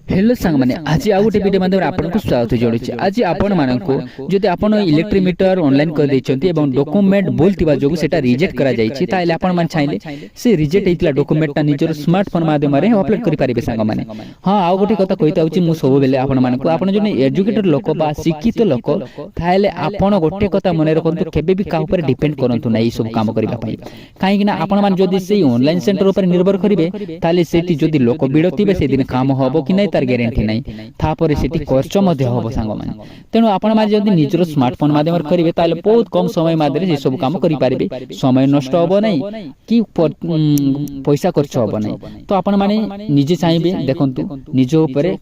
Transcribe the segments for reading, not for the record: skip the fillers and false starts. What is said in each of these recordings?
Hello सांग माने आज आउ गोटे वीडियो माध्यम आपनको स्वागत जणुछि। आज आपण माननको जदि आपण इलेक्ट्रिक मीटर ऑनलाइन कर दैछन्ती एवं डॉक्यूमेंट बोलतिबा जोगु सेटा रिजेक्ट करा जायछि ताइले आपण मान चाहिले से रिजेक्ट हेतिला डॉक्यूमेंट ता निजर स्मार्टफोन माध्यम रे अपलोड करि पारिबे सांग माने। हां आउ गोटे कथा कहिता होछि मु सब बेले आपण माननको आपण जने एजुकेटेड लोक बा शिक्षित लोक ताइले आपण गोटे कथा मने रखन्तु केबे भी का ऊपर डिपेंड करंतु नै सब काम करिबा पई। काहे कि ना आपण मान जदि सेई ऑनलाइन सेंटर ऊपर निर्भर करिवे ताइले सेति जदि लोक बिडतिबे से दिन काम होबो कि नै तार ग्यारंटी नै थापर सेठी खर्च मध्ये होबो सांग माने। तेनु आपण माने जदि निजर स्मार्टफोन माध्यम रे करिवे ताले बहुत कम समय माध्यम से सब काम करि पारिबे, समय नष्ट होबो नै कि पैसा खर्च होबो नै। तो आपण माने निजे चाहिबे देखंतु निज ऊपर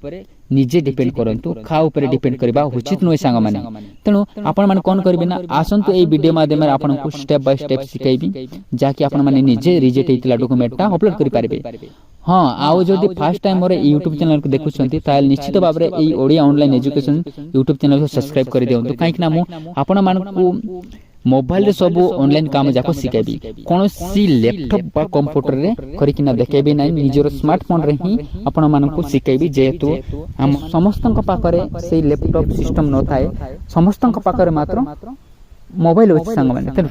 निजे डिपेंड करंतु खा ऊपर डिपेंड करबा उचित नय सांग माने। तेनु आपण माने कोन करबे ना आसंतु एई वीडियो माध्यम रे आपण को स्टेप बाय स्टेप सिखाइबी जाकि आपण माने निजे रिजेक्ट हेतिला डॉक्यूमेंट ता अपलोड करि पारिबे। हाँ आउ जदि फर्स्ट टाइम मोर यूट्यूब चैनल को देखुछंती ताल निश्चित भाव में एई Odia online education YouTube channel को सब्सक्राइब कर दियंतु। काहे कि ना मु आपण मानकु मोबाइल रे सब ऑनलाइन काम जाको सिखाइबी, कोनोसी लैपटॉप बा कंप्यूटर रे करिकिना देखेबी नै, निजर स्मार्टफोन रे ही आपण मानकु सिखाइबी। जेहेतु हम समस्तन को पाखरे सेई लैपटॉप सिस्टम न थाए, समस्तन को पाखरे मात्र मोबाइल अछि संग माने।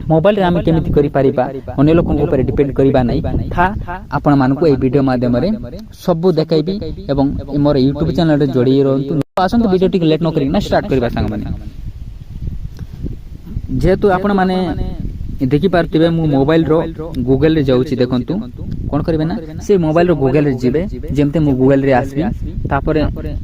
मोबाइल रे हम केमिति करि परिबा अन्य लोक ऊपर डिपेंड करिबा नै था आपण मानकु ए वीडियो माध्यम रे सब देखाइबी एवं मोर यूट्यूब चैनल रे जोड़ी रहंतु। आसंतु वीडियो टिक लेट न करिना स्टार्ट करिबा संग माने। जेहेतु आपण माने देखि पारतिबे मु मोबाइल रो गूगल रे जाउची देखंतु कोन करबे ना से मोबाइल रो गूगल रे जिबे जेमते मु गूगल रे आसबी तापरे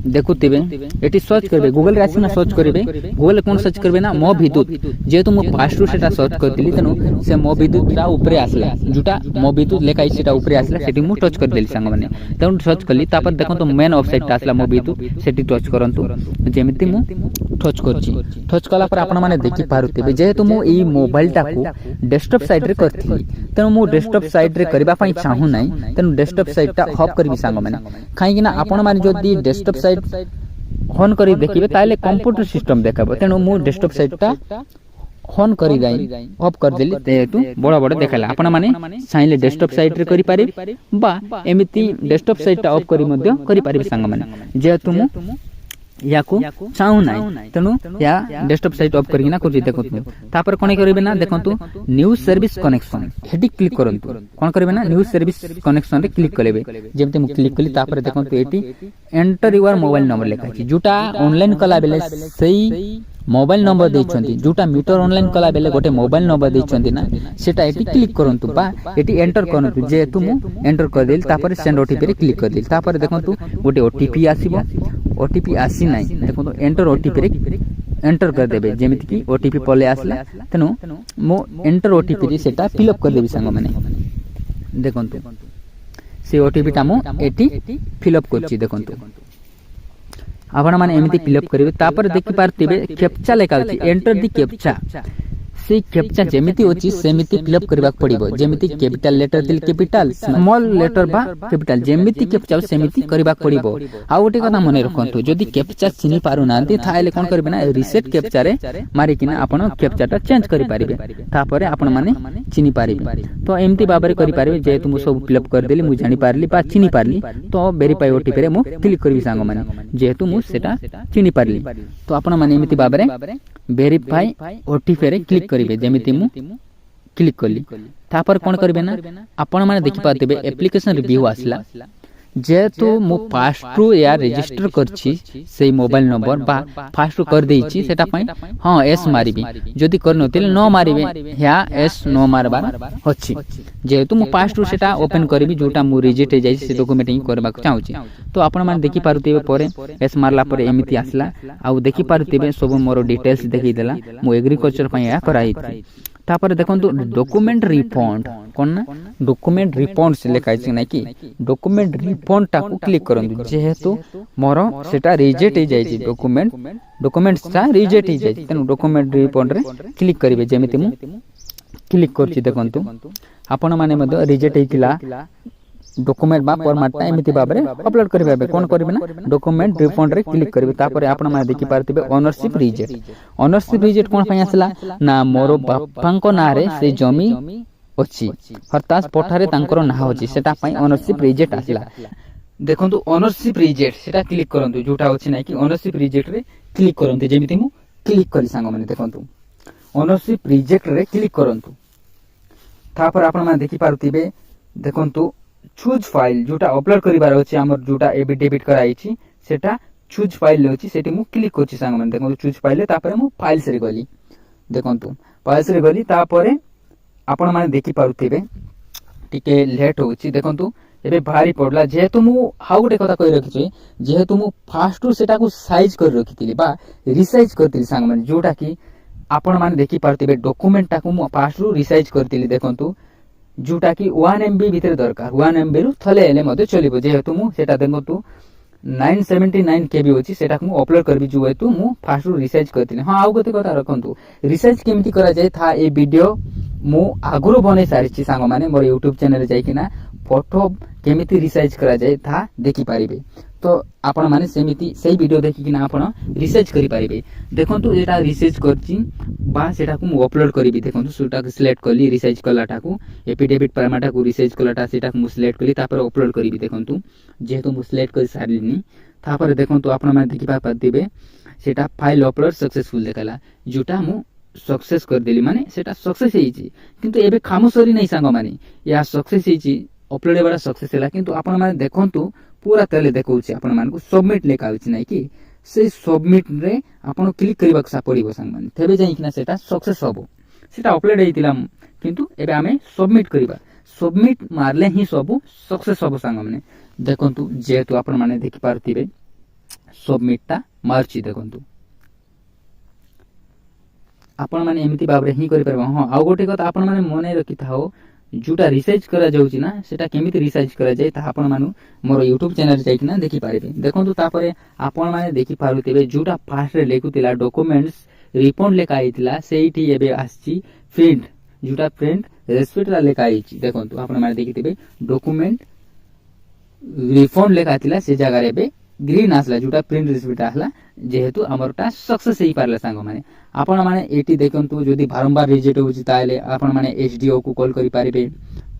देखुतिबे एटी सर्च करबे गूगल रे आसीना सर्च करबे गूगल कोन सर्च करबे ना मो विद्युत जेहेतु मु पास्ट सेटा सर्च करतिली तनु से मो विद्युत रा ऊपर आसला जुटा मो विद्युत लेखाई सेटा ऊपर आसला सेटी मु टच कर देली संग माने। तनु सर्च करली तापर देखंतु मेन वेबसाइट आसला मो विद्युत सेटी टच करंतु जेमिति मु टच करची। टच कला पर आपण माने देखि पारुतिबे जेहेतु मु ई मोबाइल टाकू डेस्कटॉप साइड रे करथि तेनु मु डेस्कटॉप साइड रे करबा पई चाहू नै तेनु डेस्कटॉप साइड ता ऑफ करबी संग माने। काहे कि ना आपण माने जदी डेस्कटॉप साइड ऑन करी देखिबे ताले कंप्यूटर सिस्टम देखाबो तेनु मु डेस्कटॉप साइड ता ऑन करी जाई ऑफ कर देली तेतु बड़ा बड़ा देखाला। आपण माने चाहिले डेस्कटॉप साइड रे करि पारे बा एमिति डेस्कटॉप साइड ता ऑफ करी मध्य करि पारे संग माने। जेहेतु मु याकू चाहू नै तेनु या डेस्कटॉप साइट ऑफ करिना कर देखंतु तापर कोन करबे ना देखंतु news service connection Heidi click करंतु कोन करबे ना न्यूज सर्विस कनेक्शन रे क्लिक करबे जेमते मु क्लिक कली तापर देखंतु eighty enter your mobile number लेखा छी जुटा ऑनलाइन कला बेले सही मोबाइल नंबर देछंती जुटा मीटर ऑनलाइन कला बेले गोटे मोबाइल नंबर देछंती ना सेटा एटी क्लिक करंतु बा एटी एंटर करंतु जेतु मु एंटर कर देल तापर सेंड ओटीपी रे क्लिक कर देल तापर देखंतु गोटे ओटीपी आसीबो ओटीपी आसी नै देखंतु एंटर ओटीपी रे एंटर कर देबे जेमिति कि ओटीपी पले आसला तनु मु एंटर ओटीपी रे सेटा फिल अप कर देबी संग माने। देखंतु से ओटीपी ता मु एटी फिल अप करछि देखंतु आपण माने एमिति फिल अप करिवे तापर देखि पारतिबे कैप्चा लेखा अछि एंटर द कैप्चा से कैप्चा जेमिति अछि सेमिति फिल अप करबा पड़िबो जेमिति कैपिटल लेटर दिल कैपिटल स्मॉल लेटर बा कैपिटल जेमिति कैप्चा सेमिति करबा पड़िबो। आ ओटे कथा मने रखंतु जदि कैप्चा चिनि पारु नांती थाइले कोन करबे ना रिसेट कैप्चा रे मारि किना आपण कैप्चाटा चेंज करि पारिबे तापरे आपण माने चिनि पारिबे। तो एमिति बाबरे करि पारिबे जेतु मु सब फिल अप कर देली मु जानि पारली बा चिनि पारली तो वेरीफाई ओटीपी रे मु क्लिक करबी सांग माने जेतु मु सेटा चिनि पारली। तो आपण माने एमिति बाबरे वेरीफाई ओटीपी रे क्लिक करिवे जेमिति मु क्लिक कली तापर कोन करबे ना आपण माने देखि पातेबे एप्लीकेशन रिव्यू आसला जेतु मु फास्ट या रजिस्टर करछि सेई मोबाइल नंबर बा फास्ट कर देछि सेटा पई हां एस मारिबी जदि कर नथिल नो मारिबे या एस नो मारबार होछि जेतु मु फास्ट सेटा ओपन करबी जोटा मु रिजेक्ट हे जाइछि से डॉक्यूमेंट ही करबा चाहूछि। तो आपण माने देखि पारुतिबे परे एस मारला परे एमिति आसला आ देखि पारुतिबे सब मोर डिटेल्स देखि देला मु एग्रीकल्चर पई या कराइछि। तापर देखंतु डॉक्यूमेंट रिफंड कोन ना डॉक्यूमेंट रिफंड से लेखा छै नै कि डॉक्यूमेंट रिफंड टाकू क्लिक करंतु जेहेतु मोर सेटा रिजेक्ट हे जाय छै डॉक्यूमेंट सा रिजेक्ट हे जाय छै तनु डॉक्यूमेंट रिफंड रे क्लिक करिवे जेमिति मु क्लिक करछि। देखंतु आपण माने मद रिजेक्ट हेतिला डॉक्यूमेंट बा फॉर्मेट ता एमिति बाबरे अपलोड करबे कोन करबे ना डॉक्यूमेंट रिफंड रे क्लिक करबे तापर आपण माने देखि पारतिबे ओनरशिप रिजेक्ट कोन पय आसला ना मोर बापांको ना रे से जमी अछि अर्थात पठारे तांकर ना होछि सेटा पय ओनरशिप रिजेक्ट आसला। ଦେଖନ୍ତୁ ଓନରସିପ ରିଜେକ୍ଟ ସେଟା କ୍ଲିକ୍ କରନ୍ତୁ, ଯୋଉଟା ଅଛି ନାଇଁ କି ଓନରସିପ ରିଜେକ୍ଟ ରେ କ୍ଲିକ୍ କରନ୍ତୁ। ଯେମିତି ମୁଁ କ୍ଲିକ୍ କଲି ସାଙ୍ଗମାନେ, ଦେଖନ୍ତୁ ଓନରସିପ ରିଜେକ୍ଟ ରେ କ୍ଲିକ୍ କରନ୍ତୁ। ତାପରେ ଆପଣମାନେ ଦେଖିପାରୁଥିବେ, ଦେଖନ୍ତୁ ଚୁଜ୍ ଫାଇଲ୍ ଯୋଉଟା ଅପଲୋଡ୍ କରିବାର ଅଛି, ଆମର ଯୋଉଟା ଏବେ ଡେବିଟ୍ କରାଯାଇଛି ସେଟା ଚୁଜ୍ ଫାଇଲ୍ ଅଛି, ସେଠି ମୁଁ କ୍ଲିକ୍ କରୁଛି ସାଙ୍ଗମାନେ। ଦେଖନ୍ତୁ ଚୁଜ୍ ଫାଇଲ୍, ତାପରେ ମୁଁ ଫାଇଲ୍ସ ରେ ଗଲି, ଦେଖନ୍ତୁ ଫାଇଲ୍ସ ରେ ଗଲି, ତାପରେ ଆପଣମାନେ ଦେଖିପାରୁଥିବେ ଟିକେ ଲେଟ୍ ହଉଛି। ଦେଖନ୍ତୁ ଏବେ ବାହାରି ପଡିଲା, ଯେହେତୁ ମୁଁ ଆଉ ଗୋଟେ କଥା କହି ରଖିଛି, ଯେହେତୁ ମୁଁ ଫାଷ୍ଟରୁ ସେଟାକୁ ସାଇଜ କରି ରଖିଥିଲି ବା ରିସାଇଜ କରିଥିଲି ସାଙ୍ଗମାନେ, ଯୋଉଟା କି ଆପଣମାନେ ଦେଖିପାରୁଥିବେ ଡକୁମେଣ୍ଟଟାକୁ ମୁଁ ଫାଷ୍ଟରୁ ରିସାଇଜ କରିଥିଲି। ଦେଖନ୍ତୁ ଯୋଉଟା କି 1 MB ଭିତରେ ଦରକାର, 1 MB ରୁ ଥଲେ ହେଲେ ମଧ୍ୟ ଚଳିବ, ଯେହେତୁ ମୁଁ ସେଟା ଦେଖନ୍ତୁ 979 KB ଅଛି, ସେଟାକୁ ମୁଁ ଅପଲୋଡ କରିବି ଯେହେତୁ ମୁଁ ଫାଷ୍ଟରୁ ରିସାଇଜ କରିଥିଲି। ହଁ ଆଉ ଗୋଟେ କଥା ରଖନ୍ତୁ, ରିସାଇଜ କେମିତି କରାଯାଏ ତାହା ଏ ଭିଡିଓ ମୁଁ ଆଗରୁ ବନେଇ ସାରିଛି ସାଙ୍ଗମାନେ, ମୋର ୟୁଟ୍ୟୁବ ଚ୍ୟାନେଲରେ ଯାଇକିନା ଫଟୋ କେମିତି ରିସାଇଜ କରାଯାଏ ତାହା ଦେଖିପାରିବେ। ତ ଆପଣମାନେ ସେମିତି ସେଇ ଭିଡିଓ ଦେଖିକିନା ଆପଣ ରିସାଇଜ କରିପାରିବେ। ଦେଖନ୍ତୁ ଏଟା ରିସାଇଜ କରିଛି ବା ସେଟାକୁ ମୁଁ ଅପଲୋଡ କରିବି। ଦେଖନ୍ତୁ ସେଟାକୁ ସିଲେକ୍ଟ କଲି, ରିସାଇଜ କଲାଟାକୁ ଏଫିଡେଭିଟ୍ ପାରମାଟାକୁ ରିସାଇଜ କଲାଟା ସେଟାକୁ ମୁଁ ସିଲେକ୍ଟ କଲି, ତାପରେ ଅପଲୋଡ କରିବି। ଦେଖନ୍ତୁ ଯେହେତୁ ମୁଁ ସିଲେକ୍ଟ କରି ସାରିଲିନି, ତାପରେ ଦେଖନ୍ତୁ ଆପଣମାନେ ଦେଖିପାରୁଥିବେ ସେଟା ଫାଇଲ ଅପଲୋଡ ସକ୍ସେସଫୁଲ ଦେଖାଲା, ଯୋଉଟା ମୁଁ ସକ୍ସେସ କରିଦେଲି, ମାନେ ସେଟା ସକ୍ସେସ ହେଇଛି। କିନ୍ତୁ ଏବେ କାମ ସରି ନାହିଁ ସାଙ୍ଗମାନେ, ଏହା ସକ୍ସେସ ହେଇଛି, ଅପଲୋଡ ହେବାଟା ସକ୍ସେସ ହେଲା। କିନ୍ତୁ ଆପଣମାନେ ଦେଖନ୍ତୁ ପୁରା ତଳେ ଦେଖଉଛି ଆପଣମାନଙ୍କୁ ସବମିଟ ଲେଖା ହେଉଛି ନାଇଁ କି, ସେଇ ସବମିଟ ରେ ଆପଣ କ୍ଲିକ୍ କରିବାକୁ ପଡିବ ସାଙ୍ଗମାନେ, ତେବେ ଯାଇକିନା ସେଟା ସକ୍ସେସ ହବ। ସେଟା ଅପଲୋଡ ହେଇଥିଲା, କିନ୍ତୁ ଏବେ ଆମେ ସବମିଟ କରିବା, ସବମିଟ ମାରିଲେ ହିଁ ସବୁ ସକ୍ସେସ ହବ ସାଙ୍ଗମାନେ। ଦେଖନ୍ତୁ ଯେହେତୁ ଆପଣମାନେ ଦେଖିପାରୁଥିବେ ସବମିଟଟା ମାରୁଛି, ଦେଖନ୍ତୁ ଆପଣମାନେ ଏମିତି ଭାବରେ ହିଁ କରିପାରିବେ। ହଁ ଆଉ ଗୋଟେ କଥା ଆପଣମାନେ ମନେ ରଖିଥାଅ, ଯୋଉଟା ରିସାଇଜ କରାଯାଉଛି ନା ସେଟା କେମିତି ରିସାଇଜ କରାଯାଏ ତାହା ଆପଣମାନେ ମୋର ୟୁଟ୍ୟୁବ ଚ୍ୟାନେଲ ଯାଇକିନା ଦେଖିପାରିବେ। ଦେଖନ୍ତୁ ତାପରେ ଆପଣମାନେ ଦେଖିପାରୁଥିବେ ଯୋଉଟା ଫାଷ୍ଟରେ ଲେଖୁଥିଲା ଡକୁମେଣ୍ଟସ ରିଫଣ୍ଡ ଲେଖା ହେଇଥିଲା, ସେଇଠି ଏବେ ଆସିଛି ପ୍ରିଣ୍ଟ, ଯୋଉଟା ପ୍ରିଣ୍ଟ ରେସିପ୍ଟ ଲେଖା ହେଇଛି। ଦେଖନ୍ତୁ ଆପଣମାନେ ଦେଖିଥିବେ ଡକୁମେଣ୍ଟ ରିଫଣ୍ଡ ଲେଖା ଥିଲା, ସେ ଜାଗାରେ ଏବେ ଗ୍ରୀନ୍ ଆସିଲା, ଯୋଉଟା ପ୍ରିଣ୍ଟ ରେସିପ୍ଟ ଆସିଲା, ଯେହେତୁ ଆମରଟା ସକ୍ସେସ ହେଇପାରିଲା ସାଙ୍ଗମାନେ। ଆପଣମାନେ ଏଠି ଦେଖନ୍ତୁ ଯଦି ବାରମ୍ବାର ରିଜେକ୍ଟ ହେଉଛି ତାହେଲେ ଆପଣମାନେ SDO କୁ କଲ୍ କରିପାରିବେ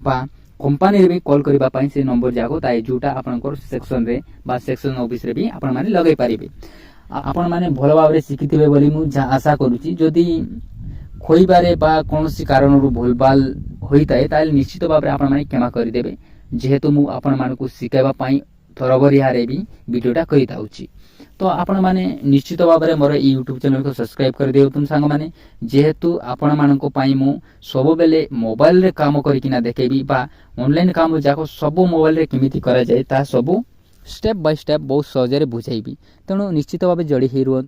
ବା କମ୍ପାନୀରେ ବି କଲ୍ କରିବା ପାଇଁ ସେ ନମ୍ବର ଯାକ ଥାଏ, ଯୋଉଟା ଆପଣଙ୍କର ସେକ୍ସନରେ ବା ସେକ୍ସନ ଅଫିସରେ ବି ଆପଣମାନେ ଲଗାଇ ପାରିବେ। ଆପଣମାନେ ଭଲ ଭାବରେ ଶିଖିଥିବେ ବୋଲି ମୁଁ ଆଶା କରୁଛି। ଯଦି ଖୋଇବାରେ ବା କୌଣସି କାରଣରୁ ଭୁଲଭାଲ ହୋଇଥାଏ ତାହେଲେ ନିଶ୍ଚିତ ଭାବରେ ଆପଣମାନେ କ୍ଷମା କରିଦେବେ, ଯେହେତୁ ମୁଁ ଆପଣମାନଙ୍କୁ ଶିଖାଇବା ପାଇଁ ତରବରିଆରେ ବି ଭିଡ଼ିଓଟା କରିଥାଉଛି। ତ ଆପଣମାନେ ନିଶ୍ଚିତ ଭାବରେ ମୋର ଏଇ ୟୁଟ୍ୟୁବ ଚ୍ୟାନେଲକୁ ସବସ୍କ୍ରାଇବ କରିଦିଅନ୍ତୁ ସାଙ୍ଗମାନେ, ଯେହେତୁ ଆପଣମାନଙ୍କ ପାଇଁ ମୁଁ ସବୁବେଳେ ମୋବାଇଲରେ କାମ କରିକିନା ଦେଖେଇବି ବା ଅନଲାଇନ କାମ ଯାକ ସବୁ ମୋବାଇଲରେ କେମିତି କରାଯାଏ ତାହା ସବୁ ଷ୍ଟେପ୍ ବାଇ ଷ୍ଟେପ୍ ବହୁତ ସହଜରେ ବୁଝାଇବି। ତେଣୁ ନିଶ୍ଚିତ ଭାବେ ଯୋଡ଼ି ହେଇ ରୁହନ୍ତୁ।